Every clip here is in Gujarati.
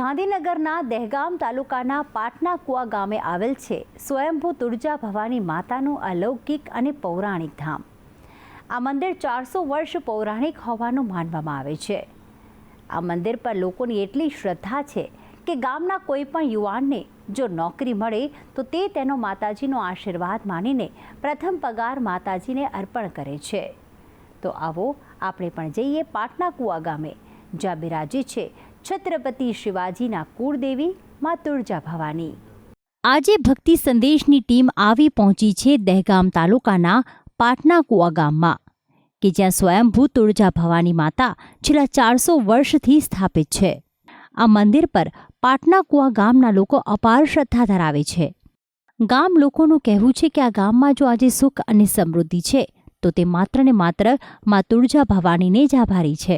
ગાંધીનગરના દહેગામ તાલુકાના પાટના કુવા ગામે આવેલ છે સ્વયંભૂ તુળજા ભવાની માતાનું અલૌકિક અને પૌરાણિક ધામ। આ મંદિર 400 વર્ષ પૌરાણિક હોવાનું માનવામાં આવે છે। આ મંદિર પર લોકોની એટલી શ્રદ્ધા છે કે ગામના કોઈ પણ યુવાનને જો નોકરી મળે તો તે તેનો માતાજીનો આશીર્વાદ માનીને પ્રથમ પગાર માતાજીને અર્પણ કરે છે। તો આવો આપણે પણ જઈએ પાટના કુવા ગામે, જ્યાં બિરાજી છે છત્રપતિ શિવાજીના કુળદેવી માં તુળજા ભવાની। આજે ભક્તિ સંદેશની ટીમ આવી પહોંચી છે દહેગામ તાલુકાના પાટના કુવા ગામમાં, કે જ્યાં સ્વયંભૂ તુળજા ભવાની માતા છેલ્લા 400 વર્ષથી સ્થાપિત છે। આ મંદિર પર પાટના કુવા ગામના લોકો અપાર શ્રદ્ધા ધરાવે છે। ગામ લોકોનું કહેવું છે કે આ ગામમાં જો આજે સુખ અને સમૃદ્ધિ છે તો તે માત્ર ને માત્ર માં તુળજા ભવાનીને જ આભારી છે,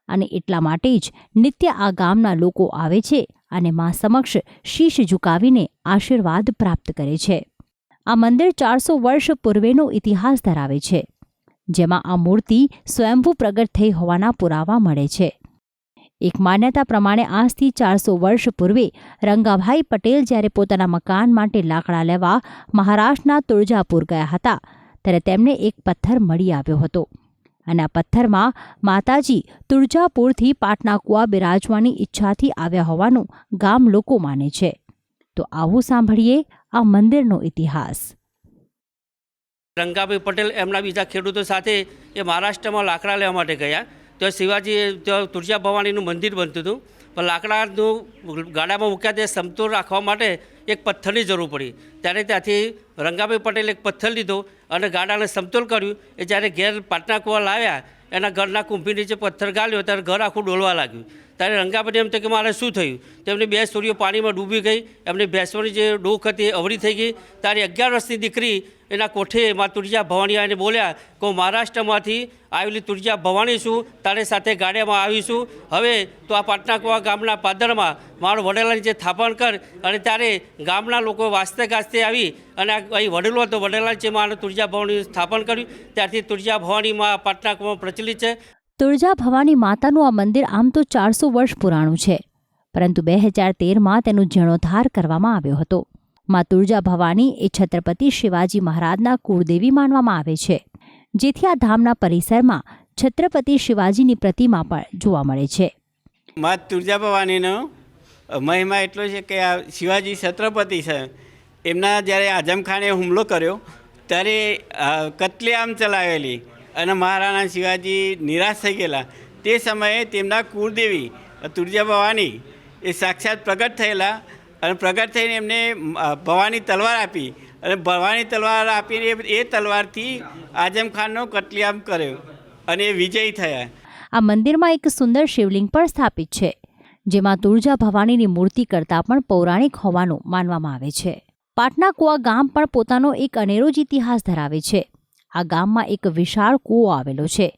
અને એટલા માટે જ નિત્ય આ ગામના લોકો આવે છે અને માં સમક્ષ શીશ ઝુકાવીને આશીર્વાદ પ્રાપ્ત કરે છે। આ મંદિર 400 વર્ષ પૂર્વેનો ઇતિહાસ ધરાવે છે, જેમાં આ મૂર્તિ સ્વયંભૂ પ્રગટ થઈ હોવાના પુરાવા મળે છે। એક માન્યતા પ્રમાણે આજથી 400 વર્ષ પૂર્વે રંગાભાઈ પટેલ જ્યારે પોતાના મકાન માટે લાકડા લેવા મહારાષ્ટ્રના તુળજાપુર ગયા હતા, ત્યારે તેમને એક પથ્થર મળી આવ્યો હતો, અને આ પથ્થરમાં માતાજી તુળજાપુરથી પાટના કુવા બિરાજવાની ઈચ્છાથી આવ્યા હોવાનું ગામ લોકો માને છે। તો આવું સાંભળીએ આ મંદિરનો ઇતિહાસ। રંગાભાઈ પટેલ એમના બીજા ખેડૂતો સાથે એ મહારાષ્ટ્રમાં લાકડા લેવા માટે ગયા। તો શિવાજી ત્યાં તુળજા ભવાનીનું મંદિર બનતું હતું, પણ લાકડાનું ગાડામાં મૂક્યા તે સમતોલ રાખવા માટે એક પથ્થરની જરૂર પડી। ત્યારે ત્યાંથી રંગાભાઈ પટેલે એક પથ્થર લીધો અને ગાડાને સમતોલ કર્યું। એ જ્યારે ઘેર પાટના કુવા લાવ્યા, એના ઘરના કુંભી નીચે પથ્થર ગાળ્યો ત્યારે ઘર આખું ડોલવા લાગ્યું। ત્યારે રંગાભાઈને એમ થયું કે મારે શું થયું? તો એમની 2 છોરીઓ પાણીમાં ડૂબી ગઈ, એમની ભેંસોની જે ડોક હતી અવળી થઈ ગઈ। ત્યારે 11 વર્ષની દીકરી એના કોઠે માં તુળજા ભવાની આવીને બોલ્યા કે હું મહારાષ્ટ્રમાંથી આવેલી તુળજા ભવાની છું, તારે સાથે ગાડિયામાં આવીશું। હવે તો આ પાટના કુવા ગામના પાદરમાં મારો વડેલાની જે સ્થાપન કર। અને ત્યારે ગામના લોકો વાસ્તે ગાસ્તે આવી અને અહીં વડેલો હતો, વડેલાની જે માં તુળજા ભવાની સ્થાપન કર્યું। ત્યારથી તુળજા ભવાનીમાં પાટના કુવા પ્રચલિત છે। તુળજા ભવાની માતાનું આ મંદિર આમ તો 400 વર્ષ પુરાણું છે, પરંતુ 2013માં તેનો જીર્ણોદ્ધાર કરવામાં આવ્યો હતો। માં તુળજા ભવાની એ છત્રપતિ શિવાજી મહારાજના કુળદેવી માનવામાં આવે છે, જેથી આ ધામના પરિસરમાં છત્રપતિ શિવાજીની પ્રતિમા પણ જોવા મળે છે। માં તુળજા ભવાનીનો મહિમા એટલો છે કે આ શિવાજી છત્રપતિ છે, એમના જ્યારે આઝમખાને હુમલો કર્યો ત્યારે કત્લેઆમ ચલાવેલી અને મહારાણા શિવાજી નિરાશ થઈ ગયેલા। તે સમયે તેમના કુળદેવી તુળજા ભવાની એ સાક્ષાત પ્રગટ થયેલા, અને પ્રગટ થઈને એમને ભવાની તલવાર આપી, અને ભવાની તલવાર આપીને એ તલવારથી આઝમખાનનો કત્લેઆમ કર્યો અને એ વિજયી થયા। આ મંદિરમાં એક સુંદર શિવલિંગ પણ સ્થાપિત છે, જેમાં તુળજા ભવાનીની મૂર્તિ કરતાં પણ પૌરાણિક હોવાનું માનવામાં આવે છે। પાટના કુવા ગામ પણ પોતાનો એક અનેરો જ ઇતિહાસ ધરાવે છે। આ ગામમાં એક વિશાળ કૂવો આવેલો છે,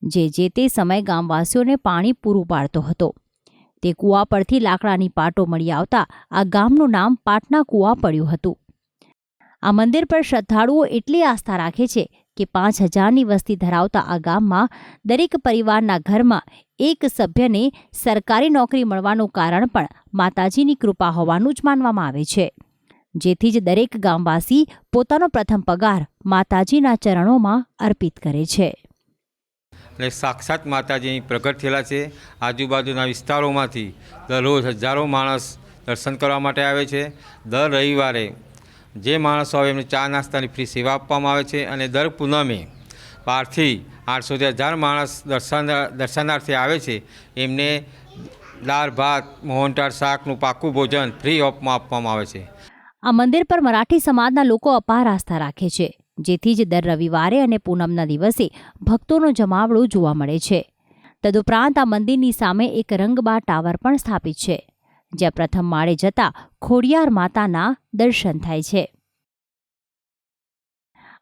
જે તે સમયે ગામવાસીઓને પાણી પૂરું પાડતો હતો। તે કૂવા પરથી લાકડાની પાટો મળી આવતા આ ગામનું નામ પાટના કુવા પડ્યું હતું। આ મંદિર પર શ્રદ્ધાળુઓ એટલી આસ્થા રાખે છે કે 5000ની વસ્તી ધરાવતા આ ગામમાં દરેક પરિવારના ઘરમાં એક સભ્યને સરકારી નોકરી મળવાનું કારણ પણ માતાજીની કૃપા હોવાનું જ માનવામાં આવે છે, જેથી જ દરેક ગામવાસી પોતાનો પ્રથમ પગાર માતાજીના ચરણોમાં અર્પિત કરે છે। અને સાક્ષાત માતાજી પ્રગટ થયેલા છે। આજુબાજુના વિસ્તારોમાંથી દરરોજ હજારો માણસ દર્શન કરવા માટે આવે છે। દર રવિવારે જે માણસો આવે એમને ચા નાસ્તાની ફ્રી સેવા આપવામાં આવે છે, અને દર પૂનમે 12થી 800 થી 1000 માણસ દર્શનાર્થે આવે છે, એમને દાળ ભાત મોહનટાળ શાકનું પાકું ભોજન ફ્રી ઓફમાં આપવામાં આવે છે। આ મંદિર પર મરાઠી સમાજના લોકો અપાર આસ્થા રાખે છે, જેથી જ દર રવિવારે અને પૂનમના દિવસે ભક્તોનો જમાવડો જોવા મળે છે। તદુપરાંત આ મંદિરની સામે એક રંગબા ટાવર પણ સ્થાપિત છે, જ્યાં પ્રથમ માળે જતા ખોડિયાર માતાના દર્શન થાય છે।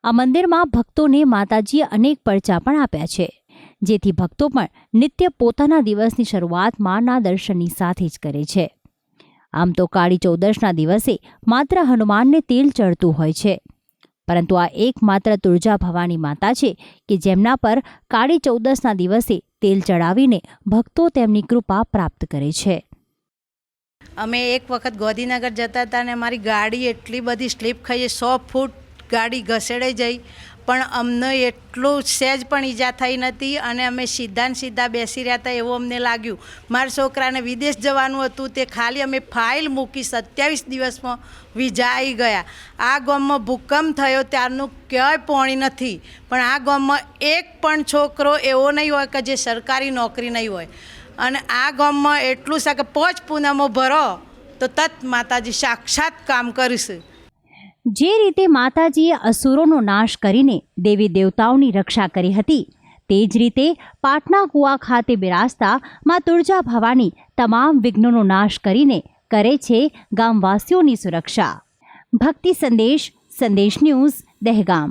આ મંદિરમાં ભક્તોને માતાજીએ અનેક પરચા પણ આપ્યા છે, જેથી ભક્તો પણ નિત્ય પોતાના દિવસની શરૂઆત માના દર્શનની સાથે જ કરે છે। આમ તો કાળી ચૌદશના દિવસે માત્ર હનુમાનને તેલ ચડતું હોય છે, પરંતુ આ એકમાત્ર તુળજા ભવાની માતા છે કે જેમના પર કાળી ચૌદશના દિવસે તેલ ચડાવીને ભક્તો તેમની કૃપા પ્રાપ્ત કરે છે। અમે એક વખત ગાંધીનગર જતા હતા અને અમારી ગાડી એટલી બધી સ્લીપ ખાઈ 100 ફૂટ ગાડી ઘસેડાઈ જઈ, પણ અમને એટલું સહેજ પણ ઈજા થઈ નથી અને અમે સીધા ને સીધા બેસી રહ્યા હતા એવું અમને લાગ્યું. મારા છોકરાને વિદેશ જવાનું હતું, તે ખાલી અમે ફાઇલ મૂકી 27 દિવસમાં વિઝા આવી ગયા. આ ગામમાં ભૂકંપ થયો ત્યારનું ક્યાંય પાણી નથી, પણ આ ગામમાં એક પણ છોકરો એવો નહીં હોય કે જે સરકારી નોકરી નહીં હોય. અને આ ગામમાં એટલું છે કે 5 પૂનમો ભરો તો તત માતાજી સાક્ષાત કામ કરીશ. જે રીતે માતાજીએ અસુરોનો નાશ કરીને દેવી દેવતાઓની રક્ષા કરી હતી, તે જ રીતે પાટના કુવા ખાતે બિરાજતા માં તુળજા ભવાની તમામ વિઘ્નોનો નાશ કરીને કરે છે ગામવાસીઓની સુરક્ષા. ભક્તિ સંદેશ, સંદેશ ન્યૂઝ, દહેગામ.